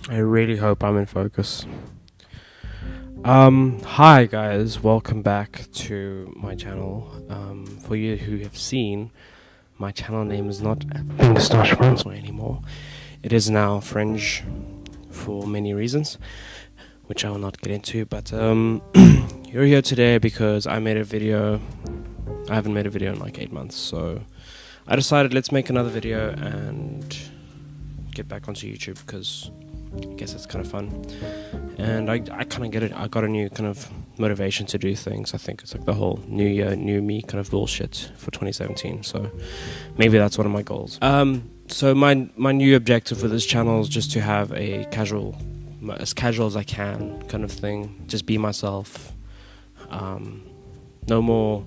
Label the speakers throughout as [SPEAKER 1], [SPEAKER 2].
[SPEAKER 1] I really hope I'm in focus. Hi guys, welcome back to my channel. For you who have seen, my channel name is not Swans anymore. It is now frnge for many reasons, which I will not get into, but you're here today because I made a video. I haven't made a video in like 8 months, so I decided let's make another video and get back onto YouTube because I guess it's kind of fun, and I kind of get it. I got a new kind of motivation to do things. I think it's like the whole new year, new me kind of bullshit for 2017. So maybe that's one of my goals. So my new objective for this channel is just to have a as casual as I can kind of thing. Just be myself. No more.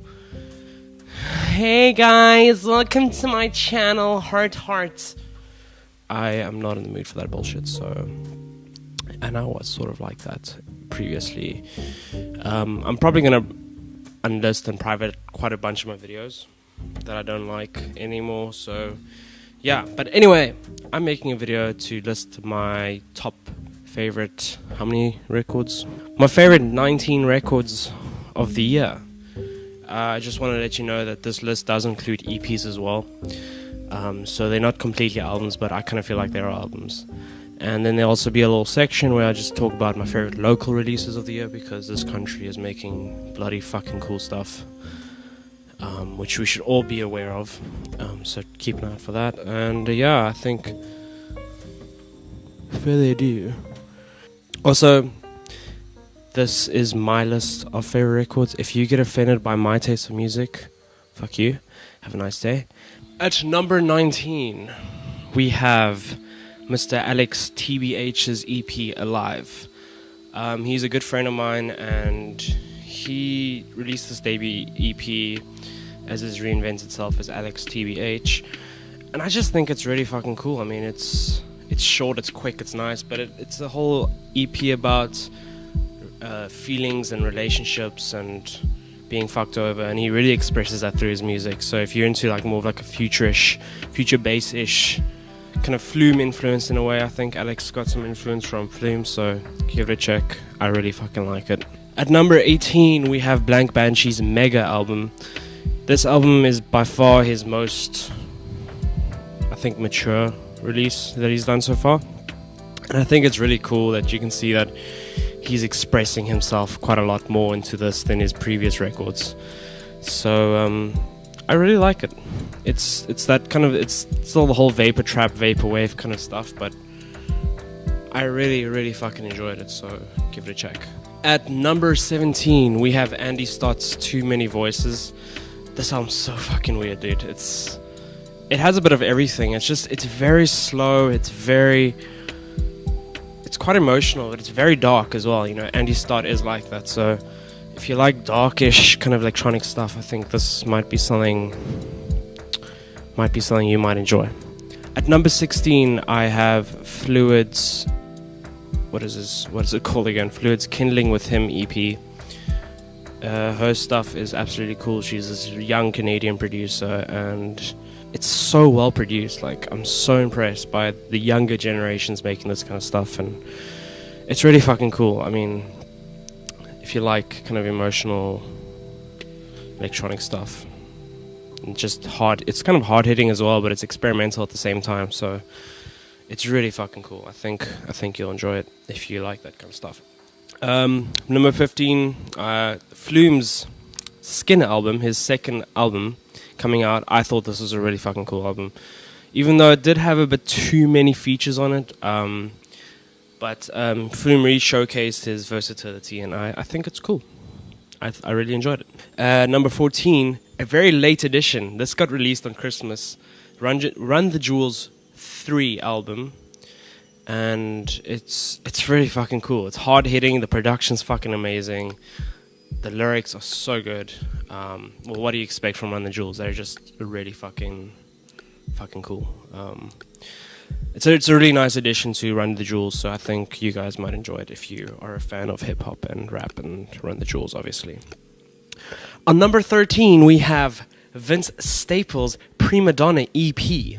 [SPEAKER 1] Hey guys, welcome to my channel. Heart. I am not in the mood for that bullshit, so... And I was sort of like that previously. I'm probably going to unlist in private quite a bunch of my videos that I don't like anymore, so... Yeah, but anyway, I'm making a video to list my top favorite... How many records? My favorite 19 records of the year. I just want to let you know that this list does include EPs as well. So they're not completely albums, but I kind of feel like they're albums. And then there'll also be a little section where I just talk about my favorite local releases of the year, because this country is making bloody fucking cool stuff, which we should all be aware of. So keep an eye out for that. And yeah, I think further ado. Also, this is my list of favorite records. If you get offended by my taste of music, fuck you. Have a nice day. At number 19, we have Mr. Alextbh's EP, Alive. He's a good friend of mine, and he released this debut EP as his reinvented self as Alextbh. And I just think it's really fucking cool. I mean, it's short, it's quick, it's nice, but it's a whole EP about feelings and relationships and being fucked over, and he really expresses that through his music. So if you're into like more of like a future bass-ish kind of Flume influence in a way, I think Alex got some influence from Flume, so give it a check. I really fucking like it. At number 18, we have Blanc Banshee's Mega album. This album is by far his most, I think, mature release that he's done so far, and I think it's really cool that you can see that he's expressing himself quite a lot more into this than his previous records. So I really like it. It's that kind of, it's still the whole vapor trap, vaporwave kind of stuff, but I really fucking enjoyed it, so give it a check. At number 17, we have Andy Stott's Too Many Voices. This album's so fucking weird, dude. It has a bit of everything. It's very slow, it's quite emotional, but it's very dark as well. You know, Andy Stott is like that, so if you like darkish kind of electronic stuff, I think this might be something you might enjoy. At number 16, I have Fluid's, what is it called again? Fluid's Kindling with Him EP. Her stuff is absolutely cool. She's this young Canadian producer, and it's so well produced. Like, I'm so impressed by the younger generations making this kind of stuff, and it's really fucking cool. I mean, if you like kind of emotional electronic stuff, and just hard, it's kind of hard hitting as well, but it's experimental at the same time. So it's really fucking cool. I think you'll enjoy it if you like that kind of stuff. Number 15, Flume's Skin album, his second album coming out. I thought this was a really fucking cool album, even though it did have a bit too many features on it, but Flume really showcased his versatility, and I think it's cool. I really enjoyed it. Number 14, a very late edition. This got released on Christmas. Run the Jewels 3 album, and it's really fucking cool. It's hard hitting, the production's fucking amazing, the lyrics are so good. Well, what do you expect from Run the Jewels? They're just really fucking cool. It's a really nice addition to Run the Jewels, so I think you guys might enjoy it if you are a fan of hip hop and rap and Run the Jewels, obviously. On number 13, we have Vince Staples' Prima Donna EP,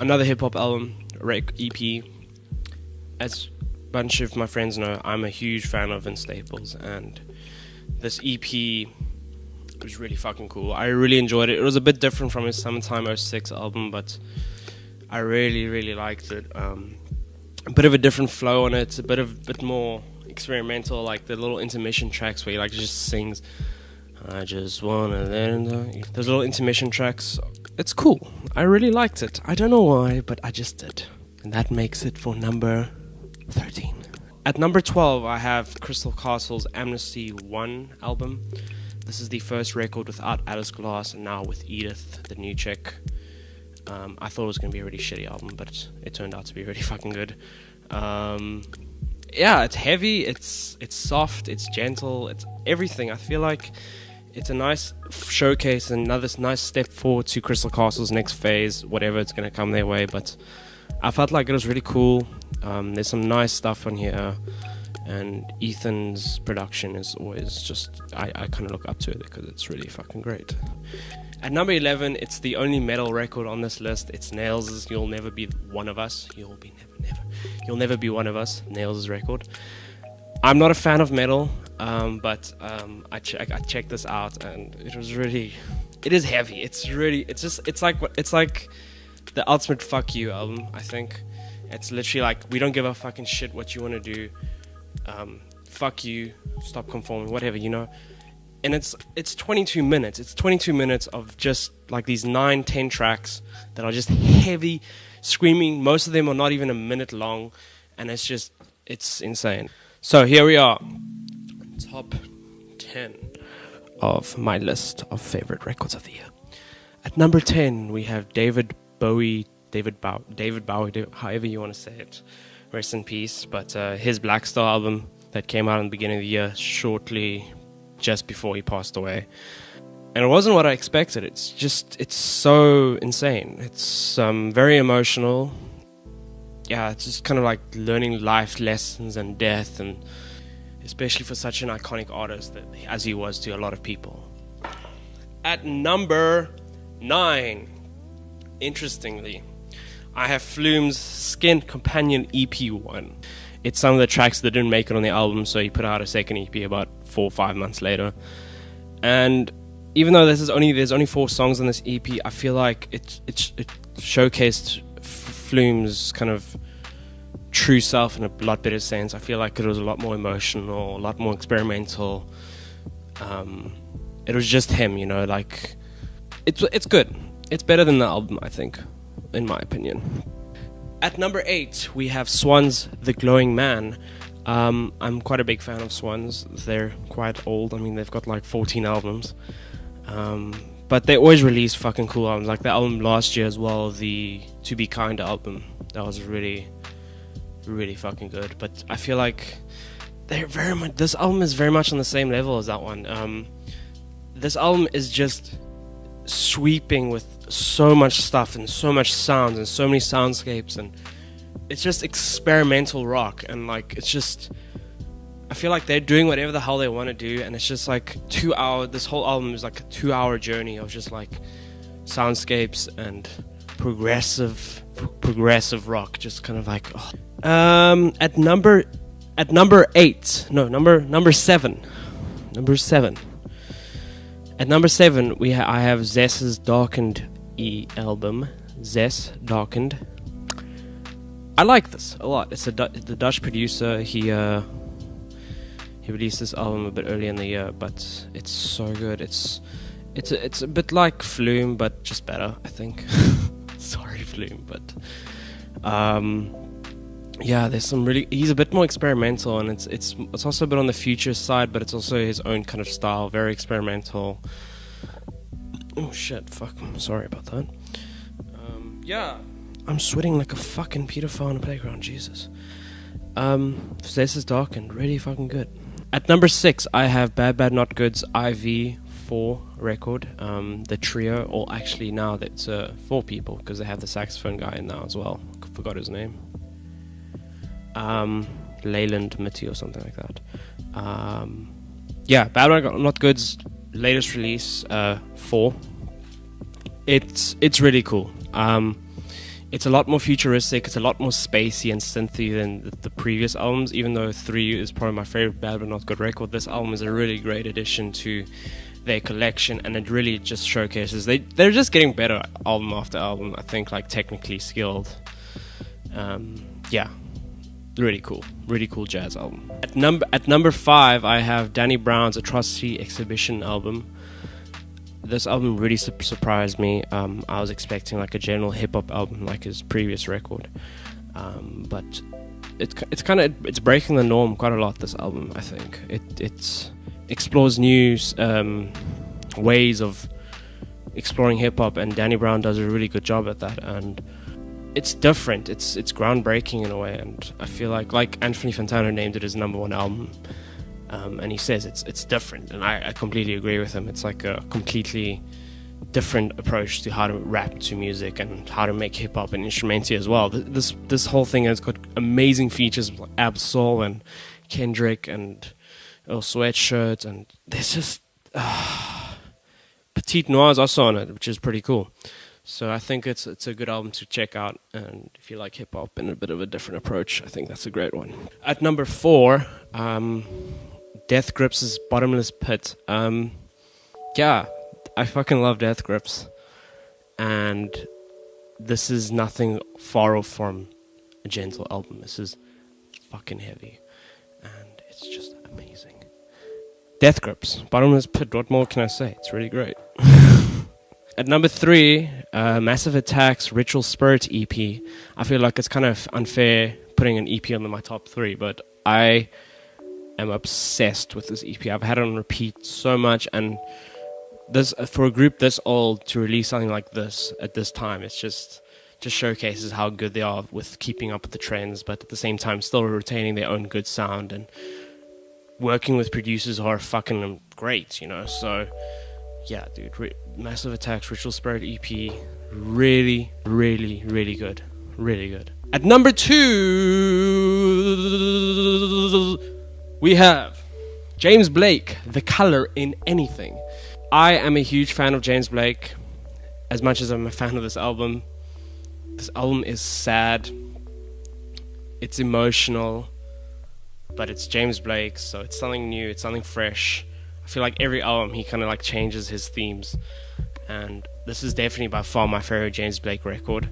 [SPEAKER 1] another hip hop album, EP. As bunch of my friends know, I'm a huge fan of Vince Staples, and this EP was really fucking cool. I really enjoyed it. It was a bit different from his Summertime '06 album, but I really liked it. A bit of a different flow on it, a bit more experimental, like the little intermission tracks where he like just sings, I just wanna those little intermission tracks. It's cool. I really liked it. I don't know why, but I just did. And that makes it for number 13. At number 12, I have Crystal Castle's Amnesty 1 album. This is the first record without Alice Glass, and now with Edith, the new chick. I thought it was going to be a really shitty album, but it turned out to be really fucking good. Yeah, it's heavy, it's soft, it's gentle, it's everything. I feel like it's a nice showcase, another nice step forward to Crystal Castle's next phase, whatever it's going to come their way. But I felt like it was really cool. There's some nice stuff on here, and Ethan's production is always just, I kind of look up to it because it's really fucking great. At number 11, it's the only metal record on this list. It's Nails' You'll Never Be One of Us. You'll never be one of us. Nails' record. I'm not a fan of metal, but I checked this out, and it is heavy. It's like the ultimate fuck you album, I think. It's literally like, we don't give a fucking shit what you want to do. Fuck you, stop conforming, whatever, you know. And it's 22 minutes. It's 22 minutes of just like these 9-10 tracks that are just heavy, screaming. Most of them are not even a minute long, and it's insane. So here we are, top 10 of my list of favorite records of the year. At number 10, we have David Bowie, however you want to say it. Rest in peace. But his Blackstar album that came out in the beginning of the year, shortly just before he passed away. And it wasn't what I expected. It's so insane. It's very emotional. Yeah, it's just kind of like learning life lessons and death, and especially for such an iconic artist as he was to a lot of people. At number 9, interestingly, I have Flume's Skin Companion EP1. It's some of the tracks that didn't make it on the album, so he put out a second EP about 4 or 5 months later. And even though there's only 4 songs on this EP, I feel like it showcased Flume's kind of true self in a lot better sense. I feel like it was a lot more emotional, a lot more experimental. It was just him, you know, like it's good. It's better than the album, I think, in my opinion. At number 8, we have Swans, The Glowing Man. I'm quite a big fan of Swans. They're quite old. I mean, they've got like 14 albums. But they always release fucking cool albums. Like the album last year as well, the To Be Kind album. That was really, really fucking good. But I feel like this album is very much on the same level as that one. This album is just sweeping with so much stuff and so much sounds and so many soundscapes, and it's just experimental rock, and like it's just, I feel like they're doing whatever the hell they want to do, and it's just like 2 hours. This whole album is like a 2-hour journey of just like soundscapes and progressive rock, just kind of like at number 7. At number 7, I have Zest's Darkened album, Zest Darkened. I like this a lot. It's the Dutch producer. He released this album a bit earlier in the year, but it's so good. It's a bit like Flume, but just better, I think. Sorry, Flume, but yeah, there's some really. He's a bit more experimental, and it's also a bit on the future side, but it's also his own kind of style, very experimental. Oh shit! Fuck. Sorry about that. Yeah, I'm sweating like a fucking pedophile in a playground. Jesus. This is Darkened, really fucking good. At number 6, I have BadBadNotGood's IV4 record, the trio, or actually now that's 4 people because they have the saxophone guy in now as well. Forgot his name. Leyland Mitty or something like that. Yeah, BadBadNotGood's latest release, 4. It's really cool. It's a lot more futuristic, it's a lot more spacey and synthy than the previous albums, even though 3 is probably my favorite Bad But Not Good record. This album is a really great addition to their collection, and it really just showcases they're just getting better album after album, I think, like technically skilled. Yeah, really cool jazz album. At number 5 I have Danny Brown's Atrocity Exhibition album. This album really surprised me. I was expecting like a general hip-hop album like his previous record, but it's breaking the norm quite a lot, this album. I think it explores new ways of exploring hip-hop, and Danny Brown does a really good job at that, and it's different, it's groundbreaking in a way, and I feel like Anthony Fantano named it his #1 album. And he says it's different, and I completely agree with him. It's like a completely different approach to how to rap to music and how to make hip-hop and instrumental as well. This whole thing has got amazing features like Ab-Soul and Kendrick and Sweatshirt, and there's just Petite Noir's also on it, which is pretty cool. So I think it's a good album to check out, and if you like hip-hop and a bit of a different approach, I think that's a great one. At number 4, Death Grips' Bottomless Pit. Yeah, I fucking love Death Grips, and this is nothing far off from a gentle album. This is fucking heavy, and it's just amazing. Death Grips, Bottomless Pit, what more can I say? It's really great. At number 3, Massive Attack's Ritual Spirit EP. I feel like it's kind of unfair putting an EP on my top 3, but I am obsessed with this EP. I've had it on repeat so much, and this, for a group this old to release something like this at this time, it's just showcases how good they are with keeping up with the trends, but at the same time still retaining their own good sound and working with producers who are fucking great, you know. So yeah, dude, Massive Attack's Ritual Spirit EP, really, really, really good. Really good. At number 2, we have James Blake, The Color in Anything. I am a huge fan of James Blake, as much as I'm a fan of this album. This album is sad, it's emotional, but it's James Blake, so it's something new, it's something fresh. I feel like every album he kind of like changes his themes, and this is definitely by far my favorite James Blake record.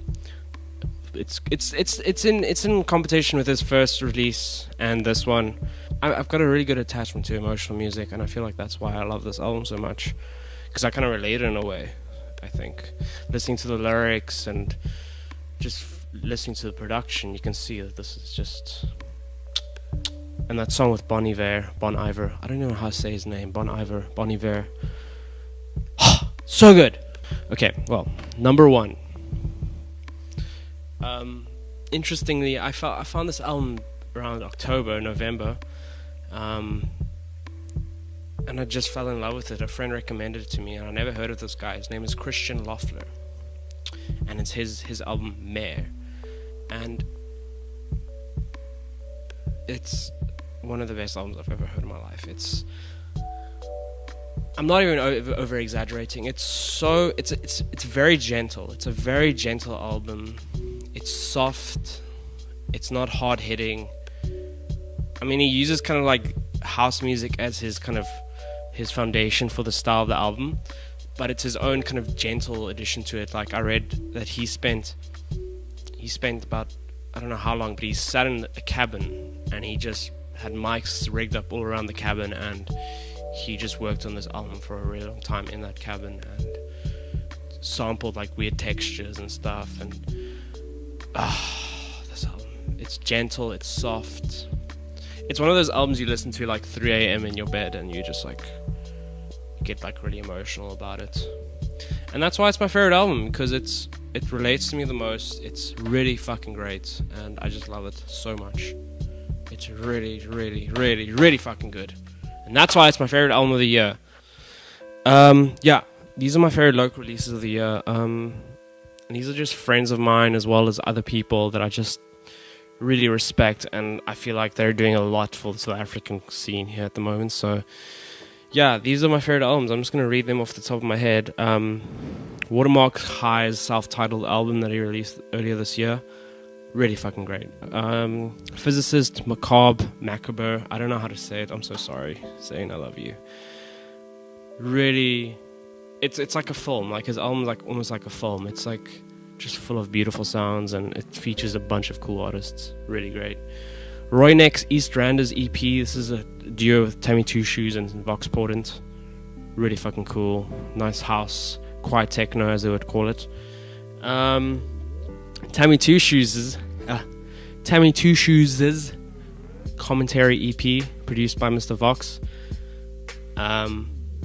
[SPEAKER 1] It's in competition with his first release and this one. I've got a really good attachment to emotional music, and I feel like that's why I love this album so much, because I kind of relate in a way. I think listening to the lyrics and just listening to the production, you can see that this is just. And that song with Bon Iver, I don't know how to say his name, Bon Iver. So good. Okay, well, number 1. Interestingly, I found this album around October, November, and I just fell in love with it. A friend recommended it to me, and I never heard of this guy. His name is Cristian Loffler, and it's his album Mare, and it's one of the best albums I've ever heard in my life. I'm not even over exaggerating. It's very gentle. It's a very gentle album. It's soft. It's not hard hitting. I mean, he uses kind of like house music as his foundation for the style of the album, but it's his own kind of gentle addition to it. Like, I read that he spent about, I don't know how long, but he sat in a cabin and he just had mics rigged up all around the cabin, and he just worked on this album for a really long time in that cabin and sampled like weird textures and stuff. And this album, it's gentle, it's soft. It's one of those albums you listen to like 3 a.m. in your bed and you just like get like really emotional about it. And that's why it's my favorite album, because it relates to me the most. It's really fucking great, and I just love it so much. It's really, really, really, really fucking good. And that's why it's my favorite album of the year. Yeah, these are my favorite local releases of the year. And these are just friends of mine as well as other people that I just really respect, and I feel like they're doing a lot for the South African scene here at the moment. So yeah, these are my favorite albums. I'm just going to read them off the top of my head. Watermark High's self-titled album that he released earlier this year. Really fucking great. Phizicist, Macabre. I don't know how to say it. I'm so sorry. Saying I love you. Really, it's like a film. Like his album's like almost like a film. It's like just full of beautiful sounds, and it features a bunch of cool artists. Really great. Rooinek's Eastranders EP. This is a duo with Thami Shoez and Vox Portent. Really fucking cool. Nice house, quiet techno as they would call it. Thami Shoez's commentary EP produced by Mr. Vox.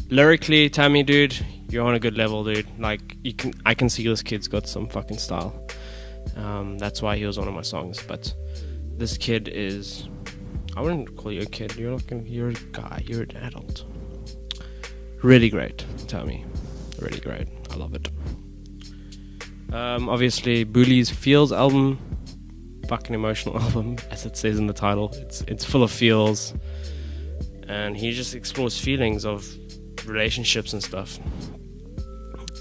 [SPEAKER 1] Lyrically, Thami, dude, you're on a good level, dude. Like I can see this kid's got some fucking style. That's why he was one of my songs. But this kid is, I wouldn't call you a kid. You're a guy. You're an adult. Really great, Thami. Really great. I love it. Obviously, Buli's Feels album, fucking emotional album, as it says in the title. It's full of feels, and he just explores feelings of relationships and stuff,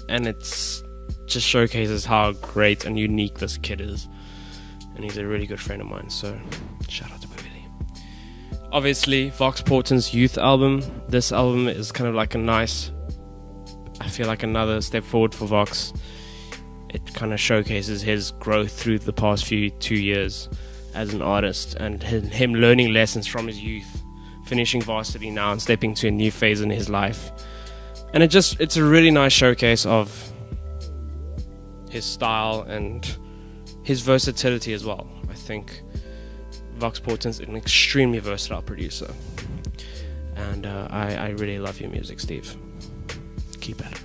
[SPEAKER 1] and it's just showcases how great and unique this kid is, and he's a really good friend of mine. So, shout out to Bowie. Obviously, Vox Portent's Youth album. This album is kind of like I feel like another step forward for Vox. It kind of showcases his growth through the past 2 years as an artist, and him learning lessons from his youth, finishing varsity now and stepping to a new phase in his life. And it's a really nice showcase of his style and his versatility as well. I think Vox Portent's an extremely versatile producer, and I really love your music, Steve. Keep at it.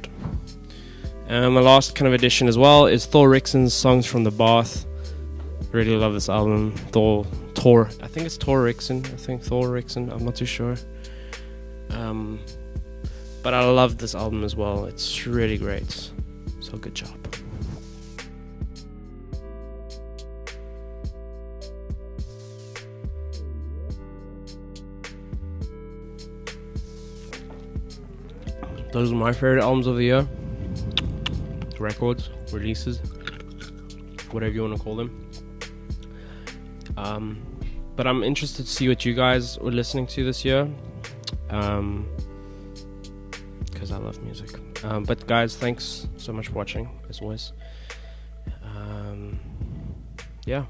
[SPEAKER 1] My last kind of addition as well is Thor Rixon's Songs from the Bath. Really love this album. Thor. I think it's Thor Rixon. Thor Rixon. I'm not too sure. But I love this album as well. It's really great. So good job. Those are my favorite albums of the year. Records, releases, whatever you want to call them. But I'm interested to see what you guys were listening to this year, because I love music. But guys, thanks so much for watching, as always. Yeah.